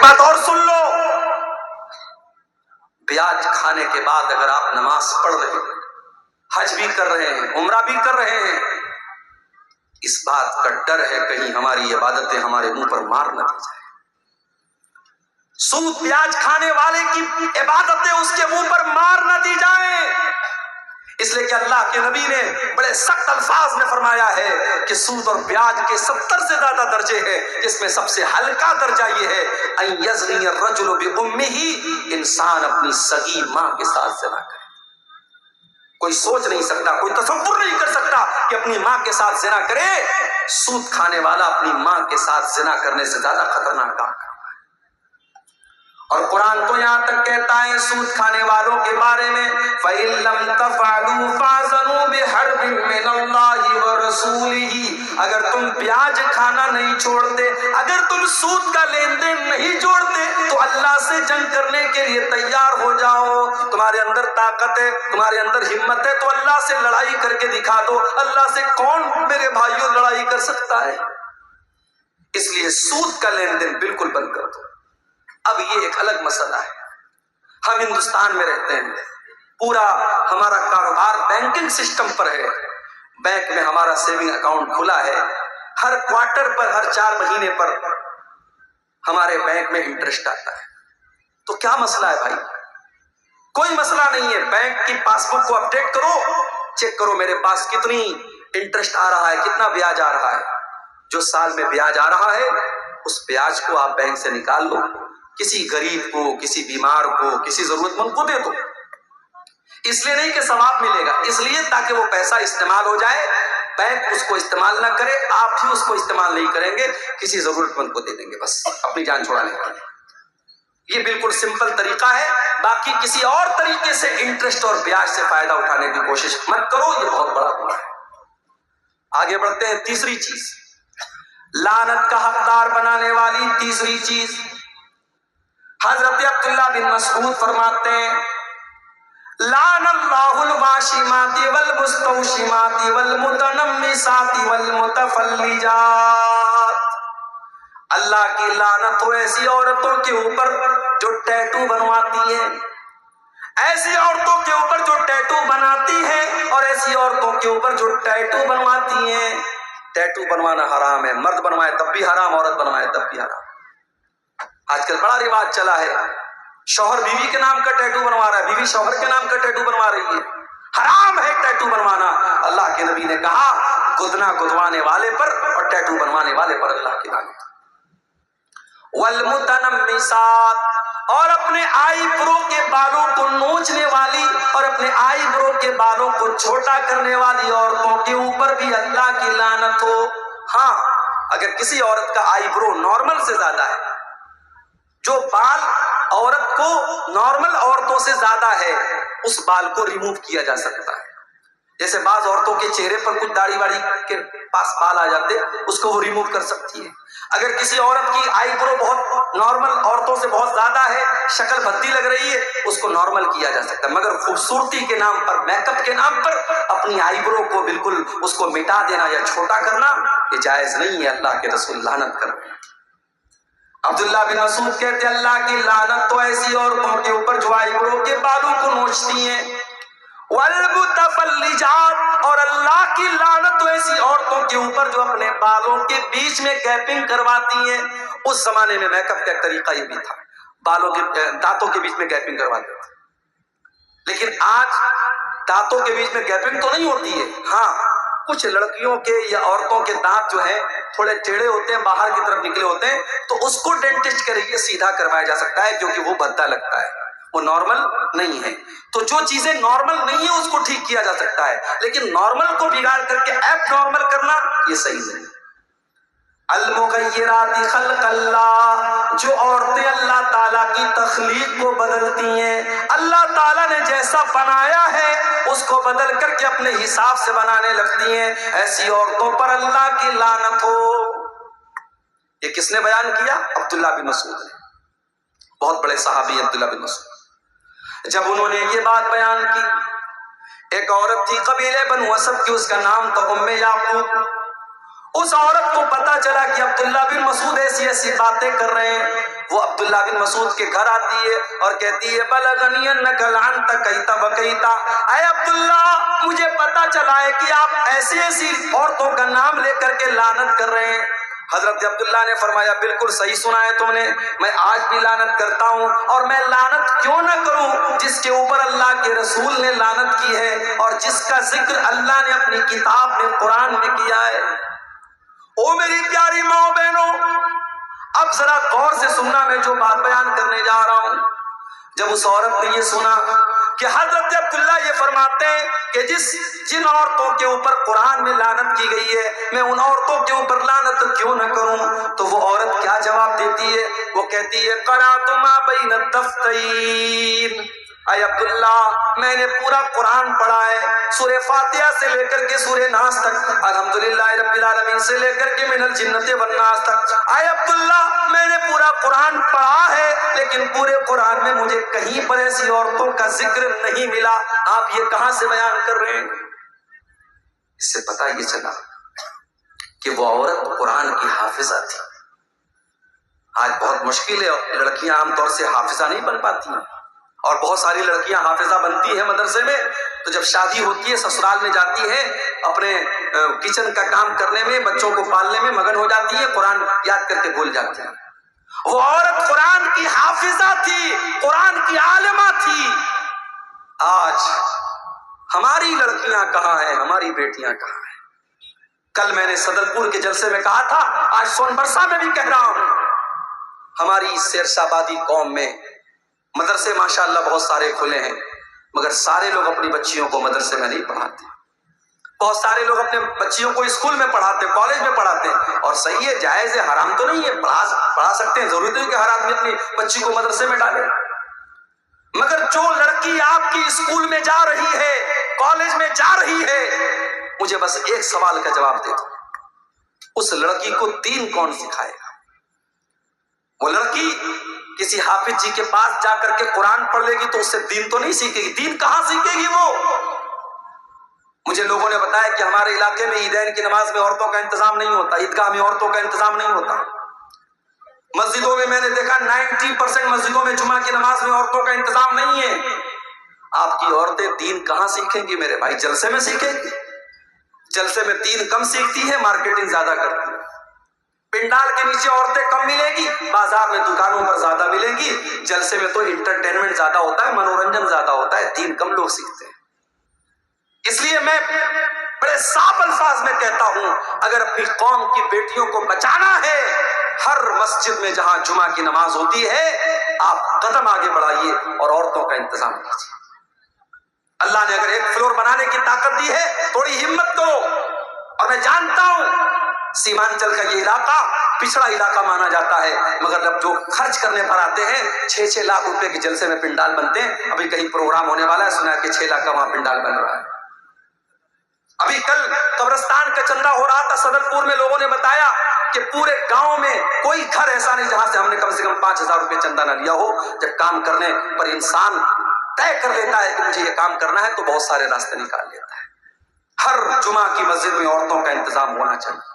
بات اور سن لو، بیاج کھانے کے بعد اگر آپ نماز پڑھ رہے ہیں، حج بھی کر رہے ہیں، عمرہ بھی کر رہے ہیں، اس بات کا ڈر ہے کہیں ہماری عبادتیں ہمارے منہ پر مار نہ دی جائے۔ سود بیاج کھانے والے کی عبادتیں اس کے منہ پر مار نہ دی جائیں، اس لیے کہ اللہ کے نبی نے بڑے سخت الفاظ میں فرمایا ہے کہ سود اور بیاج کے 70 سے زیادہ درجے ہیں، جس میں سب سے ہلکا درجہ یہ ہے ان یزنی الرجل بامہ، انسان اپنی سگی ماں کے ساتھ زنا کرے۔ کوئی سوچ نہیں سکتا، کوئی تصور نہیں کر سکتا کہ اپنی ماں کے ساتھ زنا کرے۔ سود کھانے والا اپنی ماں کے ساتھ زنا کرنے سے زیادہ خطرناک کام کرتا ہے۔ اور قرآن تو یہاں تک کہتا ہے سود کھانے والوں کے بارے میں فَإِن لَمْ تَفْعَلُوا فَأْذَنُوا بِحَرْبٍ مِّنَ اللَّهِ وَرَسُولِهِ، اگر تم بیاج کھانا نہیں چھوڑتے، اگر تم سود کا لین دین نہیں چھوڑتے تو اللہ سے جنگ کرنے کے لیے تیار ہو جاؤ۔ تمہارے اندر طاقت ہے، تمہارے اندر ہمت ہے تو اللہ سے لڑائی کر کے دکھا دو۔ اللہ سے کون میرے بھائیوں لڑائی کر سکتا ہے؟ اس لیے سود کا لین دین بالکل بند کر دو۔ اب یہ ایک الگ مسئلہ ہے، ہم ہندوستان میں رہتے ہیں، پورا ہمارا کاروبار بینکنگ سسٹم پر ہے، بینک میں ہمارا سیونگ اکاؤنٹ کھلا ہے، ہر کوارٹر پر، ہر 4 مہینے پر ہمارے بینک میں انٹرسٹ آتا ہے۔ تو کیا مسئلہ ہے بھائی؟ کوئی مسئلہ نہیں ہے، بینک کی پاس بک کو اپڈیٹ کرو، چیک کرو میرے پاس کتنی انٹرسٹ آ رہا ہے، کتنا بیاج آ رہا ہے۔ جو سال میں بیاج آ رہا ہے اس بیاج کو آپ بینک سے نکال لو، کسی غریب کو، کسی بیمار کو، کسی ضرورت مند کو دے دو۔ اس لیے نہیں کہ ثواب ملے گا، اس لیے تاکہ وہ پیسہ استعمال ہو جائے، بینک اس کو استعمال نہ کرے، آپ بھی اس کو استعمال نہیں کریں گے، کسی ضرورت مند کو دے دیں گے، بس اپنی جان چھڑانے کے لیے۔ یہ بالکل سمپل طریقہ ہے، باقی کسی اور طریقے سے انٹرسٹ اور بیاج سے فائدہ اٹھانے کی کوشش مت کرو، یہ بہت بڑا گناہ ہے۔ آگے بڑھتے ہیں، تیسری چیز، لعنت کا حقدار بنانے والی تیسری چیز، حضرت عبداللہ بن مسعود فرماتے ہیں لعن اللہ الواشمات والمستوشمات والمتنمسات والمتفلجات، اللہ کی لعنت ہو ایسی عورتوں کے اوپر جو ٹیٹو بنواتی ہیں، ایسی عورتوں کے اوپر جو ٹیٹو بناتی ہیں، اور ایسی عورتوں کے اوپر جو ٹیٹو بنواتی ہیں۔ ٹیٹو بنوانا حرام ہے، مرد بنوائے تب بھی حرام، عورت بنوائے تب بھی حرام۔ آج کل بڑا رواج چلا ہے، شوہر بیوی کے نام کا ٹیٹو بنوا رہا ہے، بیوی شوہر کے نام کا ٹیٹو بنوا رہی ہے۔ حرام ہے ٹیٹو بنوانا۔ اللہ کے نبی نے کہا گدنا گدوانے والے پر اور ٹیٹو بنوانے والے پر اللہ کی لعنت۔ والمتنمسات، اور اپنے آئی برو کے بالوں کو نوچنے والی اور اپنے آئی برو کے بالوں کو چھوٹا کرنے والی عورتوں کے اوپر بھی اللہ کی لعنت ہو۔ ہاں، اگر کسی عورت کا آئی برو نارمل سے زیادہ ہے، جو بال عورت کو نارمل عورتوں سے زیادہ ہے، اس بال کو ریموو کیا جا سکتا ہے۔ جیسے بعض عورتوں کے چہرے پر کچھ داڑھی واڑی کے پاس بال آ جاتے، اس کو وہ ریموو کر سکتی ہے۔ اگر کسی عورت کی آئی برو بہت نارمل عورتوں سے بہت زیادہ ہے، شکل بھدی لگ رہی ہے، اس کو نارمل کیا جا سکتا ہے، مگر خوبصورتی کے نام پر، میک اپ کے نام پر اپنی آئی برو کو بالکل اس کو مٹا دینا یا چھوٹا کرنا، یہ جائز نہیں ہے، اللہ کے رسول لعنت کر رہے ہیں۔ عبداللہ بن مسعود کہتے ہیں اللہ کی لعنت تو ایسی عورتوں کے اوپر جو آئی برو کے بالوں کو نوچتی ہیں، والمتفلجات، اور اللہ کی لعنت تو ایسی عورتوں کے اوپر جو اپنے بالوں کے بیچ میں گیپنگ کرواتی ہیں۔ اس زمانے میں میک اپ کا طریقہ یہ بھی تھا، بالوں کے دانتوں کے بیچ میں گیپنگ کرواتے تھے، لیکن آج دانتوں کے بیچ میں گیپنگ تو نہیں ہوتی ہے۔ ہاں، کچھ لڑکیوں کے یا عورتوں کے دانت جو ہیں تھوڑے ٹیڑھے ہوتے ہیں، باہر کی طرف نکلے ہوتے ہیں، تو اس کو ڈینٹسٹ کے ذریعے سیدھا کروایا جا سکتا ہے، کیونکہ وہ بھدا لگتا ہے، وہ نارمل نہیں ہے۔ تو جو چیزیں نارمل نہیں ہیں اس کو ٹھیک کیا جا سکتا ہے، لیکن نارمل کو بگاڑ کر کے ایب نارمل کرنا یہ صحیح نہیں۔ المغیرات خلق اللہ، جو عورتیں اللہ تعالیٰ کی تخلیق کو بدلتی ہیں، اللہ تعالیٰ نے جیسا بنایا ہے اس کو بدل کر کے اپنے حساب سے بنانے لگتی ہیں، ایسی عورتوں پر اللہ کی لعنت ہو۔ یہ کس نے بیان کیا؟ عبداللہ بن مسعود نے، بہت بڑے صحابی عبداللہ بن مسعود۔ جب انہوں نے یہ بات بیان کی، ایک عورت تھی قبیلے بنو اسد کی، اس کا نام تھا ام یعقوب، उस औरत को पता चला कि अब्दुल्ला बिन मसूद ऐसी ऐसी बातें कर रहे हैं। वो अब्दुल्ला बिन मसूद के घर आती है और कहती है बलगनी अन्नका लअनत कईता बकईता, ऐ अब्दुल्ला मुझे पता चला है कि आप ऐसी ऐसी औरतों का नाम लेकर के लानत कर रहे हैं। हजरत अब्दुल्ला ने फरमाया बिल्कुल सही सुना है तुमने, मैं आज भी लानत करता हूँ, और मैं लानत क्यों ना करूँ जिसके ऊपर अल्लाह के रसूल ने लानत की है और जिसका जिक्र अल्लाह ने अपनी किताब में कुरान में किया है। ओ मेरी प्यारी माँ बहनों, अब जरा गौर से सुनना मैं जो बात बयान करने जा रहा हूँ। जब उस औरत ने ये सुना कि हजरत अब्दुल्ला ये फरमाते हैं कि जिन औरतों के ऊपर कुरान में लानत की गई है मैं उन औरतों के ऊपर लानत क्यों न करूं, तो वो औरत क्या जवाब देती है? वो कहती है क़राअतु मा बैन दफ्तैन, ऐ अब्दुल्ला मैंने पूरा कुरान पढ़ा है, सूरह फातिहा से लेकर के सूरह नास तक, अल्हम्दुलिल्लाह रब्बिल आलमीन से लेकर के मिनल जिन्नति वन नास तक। ऐ अब्दुल्ला मैंने पूरा कुरान पढ़ा है, लेकिन पूरे कुरान में मुझे कहीं पर ऐसी औरतों का जिक्र नहीं मिला। आप ये कहां से बयान कर रहे हैं? इससे पता ये चला कि वो औरत कुरान की हाफिजा थी। आज बहुत मुश्किल है, लड़कियां आमतौर से हाफिजा नहीं बन पाती हैं, और बहुत सारी लड़कियां हाफिजा बनती है मदरसे में, तो जब शादी होती है ससुराल में जाती है, अपने किचन का काम करने में, बच्चों को पालने में मगन हो जाती है, कुरान याद करके भूल जाती है। वो औरत कुरान की हाफिजा थी, कुरान की आलिमा थी। आज हमारी लड़कियां कहां हैं, हमारी बेटियां कहां हैं? कल मैंने सदलपुर के जलसे में कहा था, आज सोनबरसा में भी कह रहा हूं, हमारी शेरशाबादी कौम में मदरसे माशाअल्लाह बहुत सारे खुले हैं, मगर सारे लोग अपनी बच्चियों को मदरसे में नहीं पढ़ाते। बहुत सारे लोग अपने बच्चियों को स्कूल में पढ़ाते, कॉलेज में पढ़ाते हैं, और सही है, जायज है, हराम तो नहीं है, पढ़ा सकते हैं, जरूरी नहीं कि हर आदमी अपनी बच्ची को मदरसे में डाले। मगर जो लड़की आपकी स्कूल में जा रही है, कॉलेज में जा रही है, मुझे बस एक सवाल का जवाब दे दो, उस लड़की को दीन कौन सिखाएगा? वो लड़की किसी हाफिज जी के पास जाकर के कुरान पढ़ लेगी तो उससे दीन तो नहीं सीखेगी। दीन कहां सीखेगी वो? मुझे लोगों ने बताया कि हमारे इलाके में ईदैन की नमाज में औरतों का इंतजाम नहीं होता, ईदगाह में औरतों का इंतजाम नहीं होता। मस्जिदों में मैंने देखा 90% मस्जिदों में जुमा की नमाज में औरतों का इंतजाम नहीं है। आपकी औरतें दीन कहां सीखेंगी मेरे भाई? जलसे में सीखेंगी। जलसे में दीन कम सीखती है, मार्केटिंग ज्यादा करती है। पिंडाल के नीचे औरतें कम मिलेगी, बाजार में दुकानों पर ज्यादा मिलेंगी। जलसे में तो इंटरटेनमेंट ज्यादा होता है, मनोरंजन ज्यादा होता है, दीन कम लोग सीखते हैं। इसलिए मैं बड़े साफ अल्फाज में कहता हूं, अगर अपनी कौम की बेटियों को बचाना है, हर मस्जिद में जहां जुमा की नमाज होती है आप कदम आगे बढ़ाइए और औरतों का इंतजाम कीजिए। अल्लाह ने अगर एक फ्लोर बनाने की ताकत दी है, थोड़ी हिम्मत करो। और मैं जानता हूं सीमांचल का ये इलाका पिछड़ा इलाका माना जाता है, मगर जब जो खर्च करने पर आते हैं 6-6 लाख रुपए के जलसे में पिंडाल बनते हैं। अभी कहीं प्रोग्राम होने वाला है, सुना कि 6 लाख का वहां पिंडाल बन रहा है। अभी कल कब्रिस्तान का चंदा हो रहा था सदलपुर में, लोगों ने बताया कि पूरे गांव में कोई घर ऐसा नहीं जहां से हमने कम से कम 5,000 रुपए चंदा न लिया हो। जब काम करने पर इंसान तय कर लेता है कि मुझे ये काम करना है, तो बहुत सारे रास्ते निकाल लेता है। हर जुमा की मस्जिद में औरतों का इंतजाम होना चाहिए।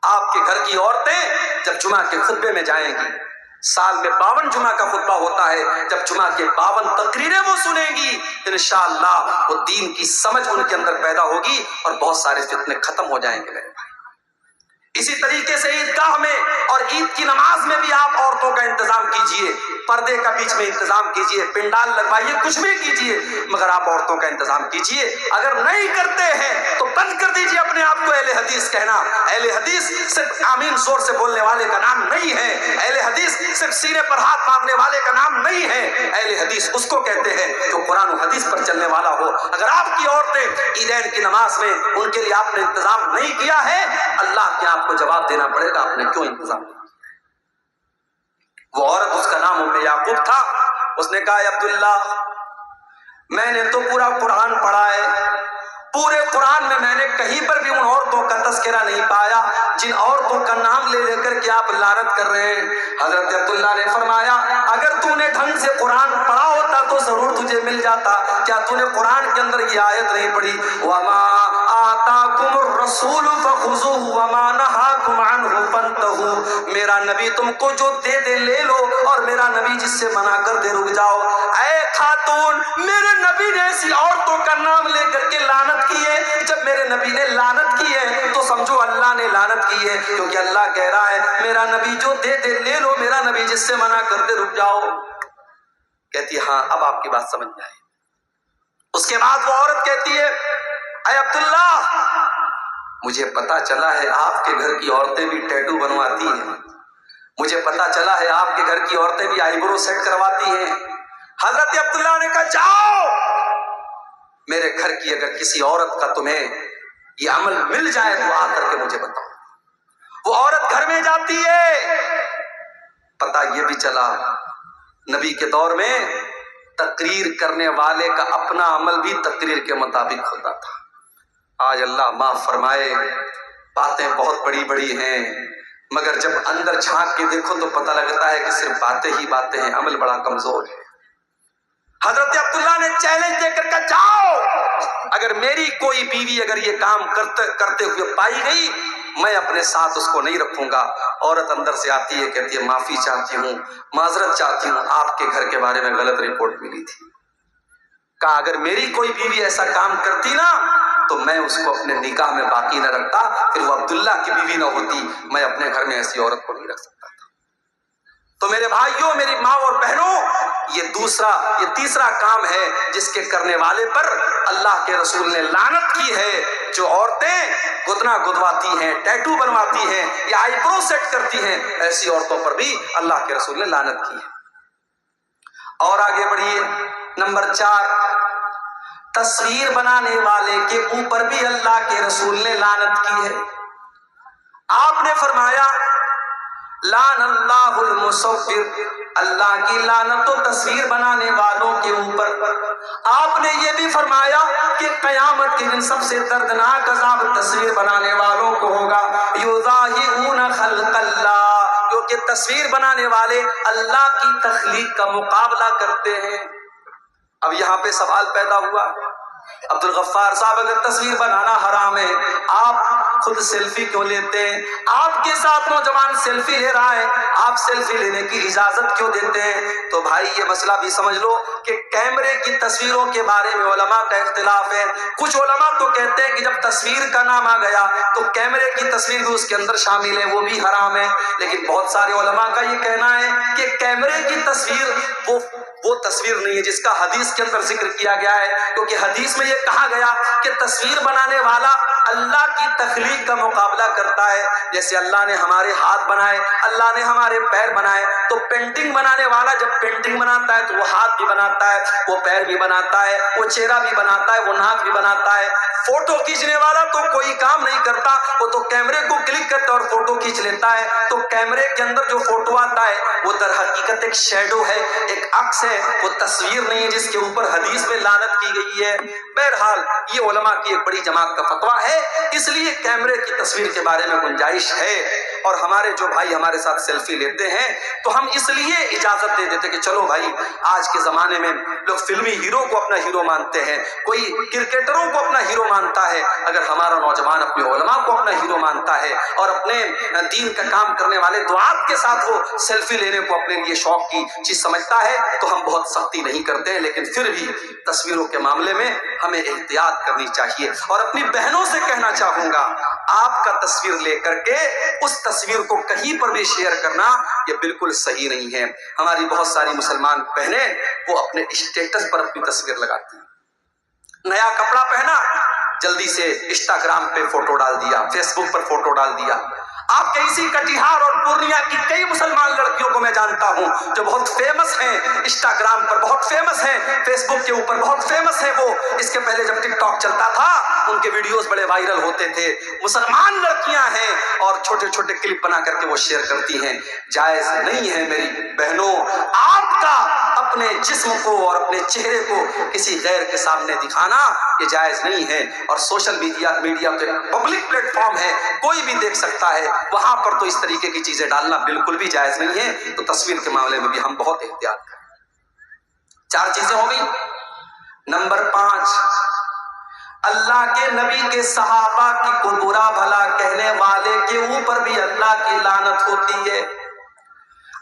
आपके घर की औरतें जब जुमा के खुतबे में जाएंगी, साल में 52 जुमा का खुतबा होता है, जब जुमा के 52 तकरीरें वो सुनेगी, इंशाअल्लाह वो दीन की समझ उनके अंदर पैदा होगी और बहुत सारे फितने खत्म हो जाएंगे मेरे भाई। इसी तरीके से ईदगाह में और ईद की नमाज में भी आप औरतों का इंतजाम कीजिए, पर्दे का बीच में इंतजाम कीजिए, पिंडाल लगवाइए, कुछ भी कीजिए, मगर आप औरतों का इंतजाम कीजिए। अगर नहीं करते हैं तो बंद कर दीजिए अपने आप को अहले हदीस कहना। अहले हदीस सिर्फ आमीन जोर से बोलने वाले का नाम नहीं है। अहले हदीस सिर्फ सीने पर हाथ मारने वाले का नाम नहीं है। अहले हदीस उसको कहते हैं जो कुरान और हदीस पर चलने वाला हो। अगर आपकी औरतें ईदैन की नमाज में उनके लिए आपने इंतजाम नहीं किया है, अल्लाह के आपको जवाब देना पड़ेगा, आपने क्यों इंतजाम किया। वो औरत, उसका नाम उम्मे याकूब था, उसने कहा अब्दुल्ला मैंने तो पूरा कुरान पढ़ा है, पूरे कुरान में मैंने कहीं पर भी उन औरतों का तस्करा नहीं पाया जिन औरतों का नाम ले लेकर के आप लानत कर रहे हैं। हजरत अब्दुल्ला ने फरमाया अगर तूने ढंग से कुरान पढ़ा होता तो जरूर तुझे मिल जाता। क्या तूने कुरान के अंदर ये आयत नहीं पढ़ी, वमा आताकुम आताकुम रसूल फखुज़ूहु वमा नहाकुम अन्हु फंतहू। मेरा नबी तुमको जो दे दे ले लो, और मेरा नबी जिससे मना कर दे रुक जाओ। ऐ खातून, मेरे नबी ने ऐसी औरतों का नाम लेकर के लानत की है। जब मेरे नबी ने लानत की है तो समझो अल्लाह ने लानत की है, क्योंकि अल्लाह कह रहा है मेरा नबी जो दे दे ले लो, मेरा नबी जिससे मना कर दे रुक जाओ। कहती है हाँ, अब आपकी बात समझ में आई। उसके बाद वो औरत कहती है, अय अब्दुल्ला, मुझे पता चला है आपके घर की औरतें भी टैटू बनवाती हैं, मुझे पता चला है आपके घर की औरतें भी आईब्रो सेट करवाती हैं। हजरत अब्दुल्ला ने कहा जाओ, मेरे घर की अगर किसी औरत का तुम्हें ये अमल मिल जाए तो आकर के मुझे बताओ। वो औरत घर में जाती है। पता ये भी चला नबी के दौर में तकरीर करने वाले का अपना अमल भी तकरीर के मुताबिक होता था। आज अल्लाह माफ फरमाए, बातें बहुत बड़ी बड़ी हैं, मगर जब अंदर झांक के देखो तो पता लगता है कि सिर्फ बातें ही बातें हैं, अमल बड़ा कमजोर है। हजरत अब्दुल्ला ने चैलेंज देकर कहा जाओ, अगर मेरी कोई बीवी अगर ये काम करते हुए पाई गई, मैं अपने साथ उसको नहीं रखूंगा। औरत अंदर से आती है, कहती है माफी चाहती हूँ, माजरत चाहती हूँ, आपके घर के बारे में गलत रिपोर्ट मिली थी। कहा अगर मेरी कोई बीवी ऐसा काम करती ना तो मैं उसको अपने निकाह में बाकी न रखता, फिर वो अब्दुल्ला की बीवी ना होती, मैं अपने घर में ऐसी औरत को नहीं रख सकता था। तो मेरे भाइयों, मेरी माँ और बहनों, ये तीसरा काम है जिसके करने वाले पर अल्लाह के रसूल ने लानत की है। जो औरतें गुदना गुदवाती हैं, टैटू बनवाती हैं या आईब्रो सेट करती हैं, ऐसी औरतों पर भी अल्लाह के रसूल ने लानत की है। और आगे बढ़िए, नंबर 4, तस्वीर बनाने वाले के ऊपर भी अल्लाह के रसूल ने लानत की है। आपने फरमाया लानल्लाहुल मुसव्विर, अल्लाह की लानत तो तस्वीर बनाने वालों के ऊपर। आपने ये भी फरमाया कि कयामत के दिन सबसे दर्दनाक अज़ाब तस्वीर बनाने वालों को होगा। युज़ाहिऊन खल्क़ल्लाह, क्योंकि तस्वीर बनाने वाले अल्लाह की तख्लीक का मुकाबला करते हैं। अब यहाँ पे सवाल पैदा हुआ, अब्दुल गफ्फार साहब, अगर तस्वीर बनाना हराम है, आप खुद सेल्फी क्यों लेते हैं? आपके साथ नौजवान सेल्फी ले रहा है, आप सेल्फी लेने की इजाजत क्यों देते हैं? तो भाई ये मसला भी समझ लो कि कैमरे की तस्वीरों के बारे में उलमा का इख्तिलाफ है। कुछ उलमा तो कहते हैं कि जब तस्वीर का नाम आ गया तो कैमरे की तस्वीर भी उसके अंदर शामिल है, वो भी हराम है। लेकिन बहुत सारे उलमा का ये कहना है कि कैमरे की तस्वीर वो तस्वीर नहीं है जिसका हदीस के अंदर जिक्र किया गया है, क्योंकि हदीस में ये कहा गया कि तस्वीर बनाने वाला अल्लाह की तख्लीक का मुकाबला करता है। जैसे अल्लाह ने हमारे हाथ बनाए, अल्लाह ने हमारे पैर बनाए, तो पेंटिंग बनाने वाला जब पेंटिंग बनाता है तो वो हाथ भी बनाता है, वो पैर भी बनाता है, वो चेहरा भी बनाता है, वो नाक भी बनाता है। फोटो खींचने वाला तो कोई काम नहीं करता, वो तो कैमरे को क्लिक करता है और फोटो खींच लेता है। तो कैमरे के अंदर जो फोटो आता है वो दर हकीकत एक शैडो है, एक अक्स है, वो तस्वीर नहीं है जिसके ऊपर हदीस में लानत की गई है। बहरहाल ये उलमा की एक बड़ी जमात का फतवा है, इसलिए कैमरे की तस्वीर के बारे में गुंजाइश है। और हमारे जो भाई हमारे साथ सेल्फी लेते हैं तो हम इसलिए इजाजत दे देते कि चलो भाई, आज के जमाने में लोग फिल्मी हीरो को अपना हीरो मानते हैं, कोई क्रिकेटरों को अपना हीरो मानता है। अगर हमारा नौजवान अपने उलमा को अपना हीरो मानता है और अपने दीन का काम करने वाले दुआत के साथ वो सेल्फी लेने को अपने लिए शौक की चीज समझता है तो हम बहुत सख्ती नहीं करते हैं। लेकिन फिर भी तस्वीरों के मामले में हमें एहतियात करनी चाहिए। और अपनी बहनों से कहना चाहूंगा, आपका तस्वीर लेकर के उस तस्वीर को कहीं पर भी शेयर करना ये बिल्कुल सही नहीं है। हमारी बहुत सारी मुसलमान बहनें वो अपने स्टेटस पर अपनी तस्वीर लगाती हैं। नया कपड़ा पहना, जल्दी से इंस्टाग्राम पे फोटो डाल दिया, फेसबुक पर फोटो डाल दिया। आपके इसी कटिहार और पूर्णिया की कई मुसलमान लड़कियों को मैं जानता हूं जो बहुत फेमस हैं, इंस्टाग्राम पर बहुत फेमस हैं, फेसबुक के ऊपर बहुत फेमस है। वो इसके पहले जब टिकटॉक चलता था उनके वीडियोस बड़े वायरल होते थे। मुसलमान लड़कियां हैं और छोटे छोटे क्लिप बना करके वो शेयर करती हैं। जायज नहीं है मेरी बहनों, आपका अपने जिस्म को और अपने चेहरे को किसी गैर के सामने दिखाना ये जायज नहीं है। और सोशल मीडिया के पब्लिक प्लेटफॉर्म है, कोई भी देख सकता है, वहां पर तो इस तरीके की चीजें डालना बिल्कुल भी जायज नहीं है। तो तस्वीर के मामले में भी हम बहुत एहतियात करें। 4 चीजें हो गई। नंबर 5, اللہ کے نبی کے صحابہ کی کو برا بھلا کہنے والے کے اوپر بھی اللہ کی لعنت ہوتی ہے۔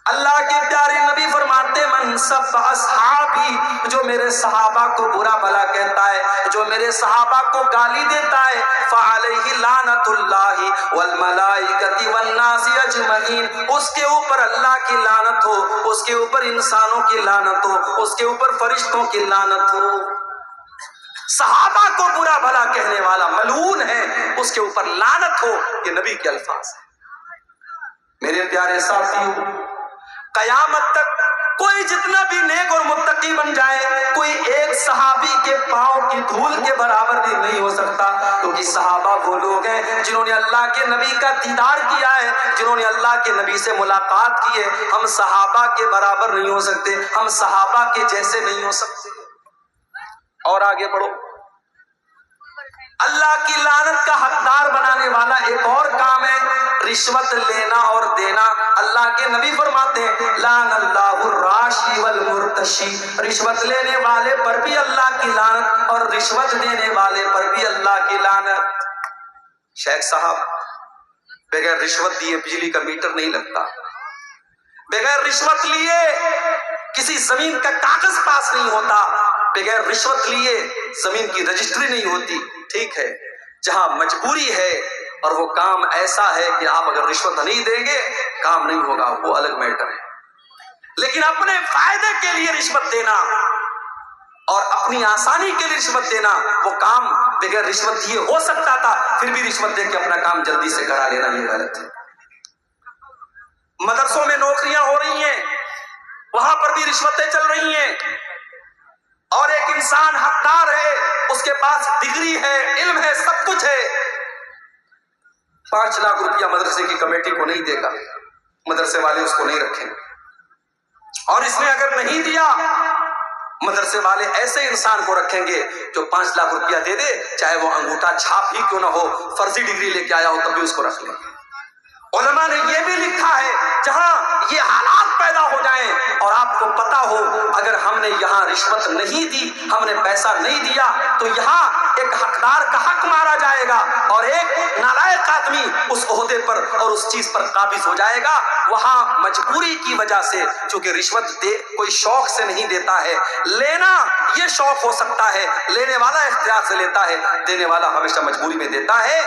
اللہ کے پیارے نبی فرماتے من سب اصحابی، جو میرے صحابہ کو برا بھلا کہتا ہے، جو میرے صحابہ کو گالی دیتا ہے، فعلیہ لعنت اللہ والملائکۃ والناس اجمعین، اس کے اوپر اللہ کی لعنت ہو، اس کے اوپر انسانوں کی لعنت ہو، اس کے اوپر فرشتوں کی لعنت ہو۔ صحابہ کو برا بھلا کہنے والا ملعون ہے، اس کے اوپر لعنت ہو، یہ نبی کے الفاظ ہیں۔ میرے پیارے ساتھیوں، قیامت تک کوئی جتنا بھی نیک اور متقی بن جائے، کوئی ایک صحابی کے پاؤں کی دھول کے برابر بھی نہیں ہو سکتا، کیونکہ صحابہ وہ لوگ ہیں جنہوں نے اللہ کے نبی کا دیدار کیا ہے، جنہوں نے اللہ کے نبی سے ملاقات کی ہے۔ ہم صحابہ کے برابر نہیں ہو سکتے، ہم صحابہ کے جیسے نہیں ہو سکتے۔ اور آگے بڑھو، اللہ کی لعنت کا حقدار بنانے والا ایک اور کام ہے رشوت لینا اور دینا۔ اللہ کے نبی فرماتے ہیں لعن اللہ الراشی والمرتشی، رشوت لینے والے پر بھی اللہ کی لعنت اور رشوت دینے والے پر بھی اللہ کی لعنت۔ شیخ صاحب، بغیر رشوت دیے بجلی کا میٹر نہیں لگتا، بغیر رشوت لیے کسی زمین کا کاغذ پاس نہیں ہوتا، بغیر رشوت لیے زمین کی رجسٹری نہیں ہوتی۔ ٹھیک ہے، جہاں مجبوری ہے اور وہ کام ایسا ہے کہ آپ اگر رشوت نہیں دیں گے کام نہیں ہوگا، وہ الگ میٹر ہے، لیکن اپنے فائدے کے لیے رشوت دینا اور اپنی آسانی کے لیے رشوت دینا، وہ کام بغیر رشوت دیے ہو سکتا تھا، پھر بھی رشوت دے کے اپنا کام جلدی سے کرا لینا یہ غلط ہے۔ مدرسوں میں نوکریاں ہو رہی ہیں، وہاں پر بھی رشوتیں چل رہی ہیں، اور ایک انسان حقدار ہے، اس کے پاس ڈگری ہے، علم ہے، سب کچھ ہے، 5 لاکھ روپیہ مدرسے کی کمیٹی کو نہیں دے گا، مدرسے والے اس کو نہیں رکھیں گے، اور اس نے اگر نہیں دیا مدرسے والے ایسے انسان کو رکھیں گے جو 5 لاکھ روپیہ دے دے، چاہے وہ انگوٹھا چھاپ ہی کیوں نہ ہو، فرضی ڈگری لے کے آیا ہو، تب بھی اس کو رکھ لیں گے۔ علماء نے یہ بھی لکھا ہے جہاں یہ حالات پیدا ہو جائیں اور آپ کو پتا ہو اگر ہم نے یہاں رشوت نہیں دی، ہم نے پیسہ نہیں دیا، تو یہاں ایک حقدار کا حق مارا جائے گا اور ایک نالائق آدمی اس عہدے پر اور اس چیز پر قابض ہو جائے گا۔ وہاں مجبوری کی وجہ سے، چونکہ رشوت دے کوئی شوق سے نہیں دیتا ہے، لینا یہ شوق ہو سکتا ہے، لینے والا اختیار سے لیتا ہے، دینے والا ہمیشہ مجبوری میں دیتا ہے،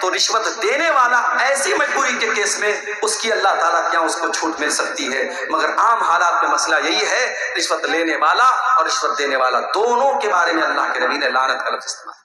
تو رشوت دینے والا ایسی مجبوری کے کیس میں اس کی اللہ تعالیٰ کیا اس کو چھوٹ مل سکتی ہے، مگر عام حالات میں مسئلہ یہی ہے، رشوت لینے والا اور رشوت دینے والا دونوں کے بارے میں اللہ کے نبی نے لعنت کا لفظ استعمال